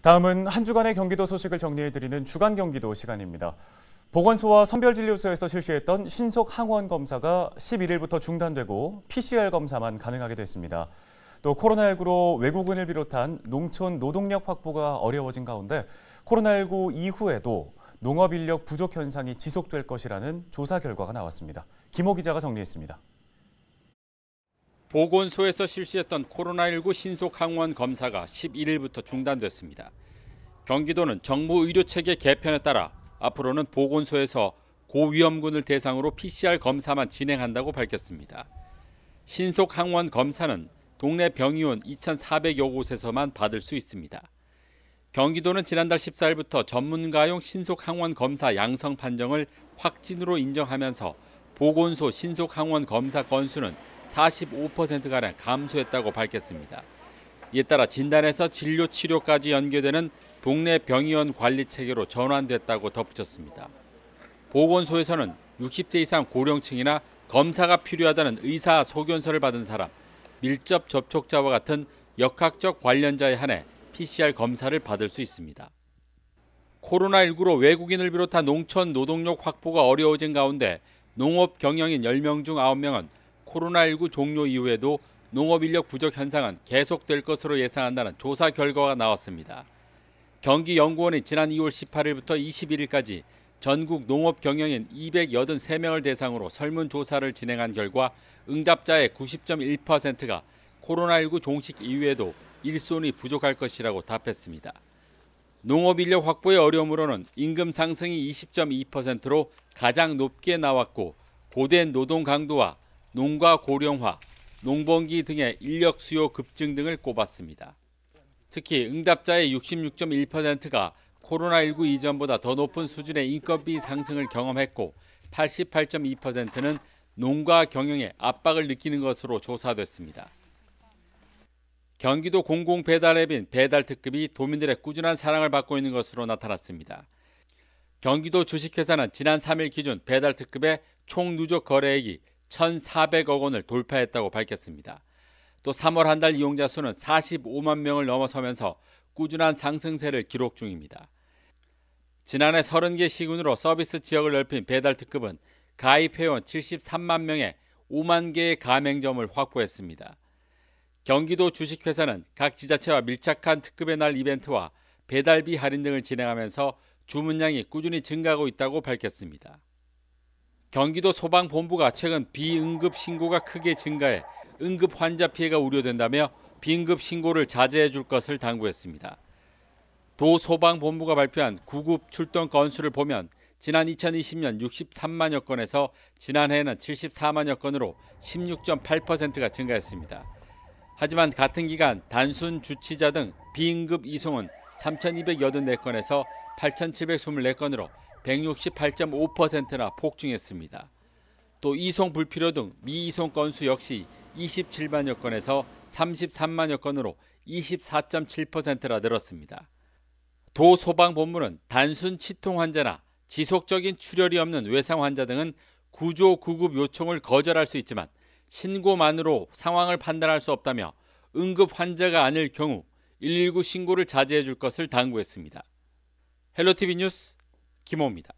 다음은 한 주간의 경기도 소식을 정리해드리는 주간 경기도 시간입니다. 보건소와 선별진료소에서 실시했던 신속 항원 검사가 11일부터 중단되고 PCR 검사만 가능하게 됐습니다. 또 코로나19로 외국인을 비롯한 농촌 노동력 확보가 어려워진 가운데 코로나19 이후에도 농업 인력 부족 현상이 지속될 것이라는 조사 결과가 나왔습니다. 김호 기자가 정리했습니다. 보건소에서 실시했던 코로나19 신속 항원 검사가 11일부터 중단됐습니다. 경기도는 정부 의료체계 개편에 따라 앞으로는 보건소에서 고위험군을 대상으로 PCR 검사만 진행한다고 밝혔습니다. 신속 항원 검사는 동네 병의원 2,400여 곳에서만 받을 수 있습니다. 경기도는 지난달 14일부터 전문가용 신속 항원 검사 양성 판정을 확진으로 인정하면서 보건소 신속 항원 검사 건수는 45%가량 감소했다고 밝혔습니다. 이에 따라 진단에서 진료 치료까지 연계되는 동네 병의원 관리 체계로 전환됐다고 덧붙였습니다. 보건소에서는 60세 이상 고령층이나 검사가 필요하다는 의사 소견서를 받은 사람, 밀접 접촉자와 같은 역학적 관련자에 한해 PCR 검사를 받을 수 있습니다. 코로나19로 외국인을 비롯한 농촌 노동력 확보가 어려워진 가운데 농업 경영인 10명 중 9명은 코로나19 종료 이후에도 농업 인력 부족 현상은 계속될 것으로 예상한다는 조사 결과가 나왔습니다. 경기연구원이 지난 2월 18일부터 21일까지 전국 농업 경영인 283명을 대상으로 설문조사를 진행한 결과 응답자의 90.1%가 코로나19 종식 이후에도 일손이 부족할 것이라고 답했습니다. 농업 인력 확보의 어려움으로는 임금 상승이 20.2%로 가장 높게 나왔고 고된 노동 강도와 농가 고령화, 농번기 등의 인력 수요 급증 등을 꼽았습니다. 특히 응답자의 66.1%가 코로나19 이전보다 더 높은 수준의 인건비 상승을 경험했고 88.2%는 농가 경영에 압박을 느끼는 것으로 조사됐습니다. 경기도 공공배달앱인 배달특급이 도민들의 꾸준한 사랑을 받고 있는 것으로 나타났습니다. 경기도 주식회사는 지난 3일 기준 배달특급의 총 누적 거래액이 1,400억 원을 돌파했다고 밝혔습니다. 또 3월 한 달 이용자 수는 45만 명을 넘어서면서 꾸준한 상승세를 기록 중입니다. 지난해 30개 시군으로 서비스 지역을 넓힌 배달특급은 가입 회원 73만 명에 5만 개의 가맹점을 확보했습니다. 경기도 주식회사는 각 지자체와 밀착한 특급의 날 이벤트와 배달비 할인 등을 진행하면서 주문량이 꾸준히 증가하고 있다고 밝혔습니다. 경기도 소방본부가 최근 비응급 신고가 크게 증가해 응급 환자 피해가 우려된다며 비응급 신고를 자제해 줄 것을 당부했습니다. 도 소방본부가 발표한 구급 출동 건수를 보면 지난 2020년 63만여 건에서 지난해에는 74만여 건으로 16.8%가 증가했습니다. 하지만 같은 기간 단순 주치자 등 비응급 이송은 3,284건에서 8,724건으로 168.5%나 폭증했습니다. 또 이송 불필요 등 미이송 건수 역시 27만여 건에서 33만여 건으로 24.7%나 늘었습니다. 도 소방본부는 단순 치통 환자나 지속적인 출혈이 없는 외상 환자 등은 구조 구급 요청을 거절할 수 있지만 신고만으로 상황을 판단할 수 없다며 응급 환자가 아닐 경우 119 신고를 자제해 줄 것을 당부했습니다. 헬로티비 뉴스 김호입니다.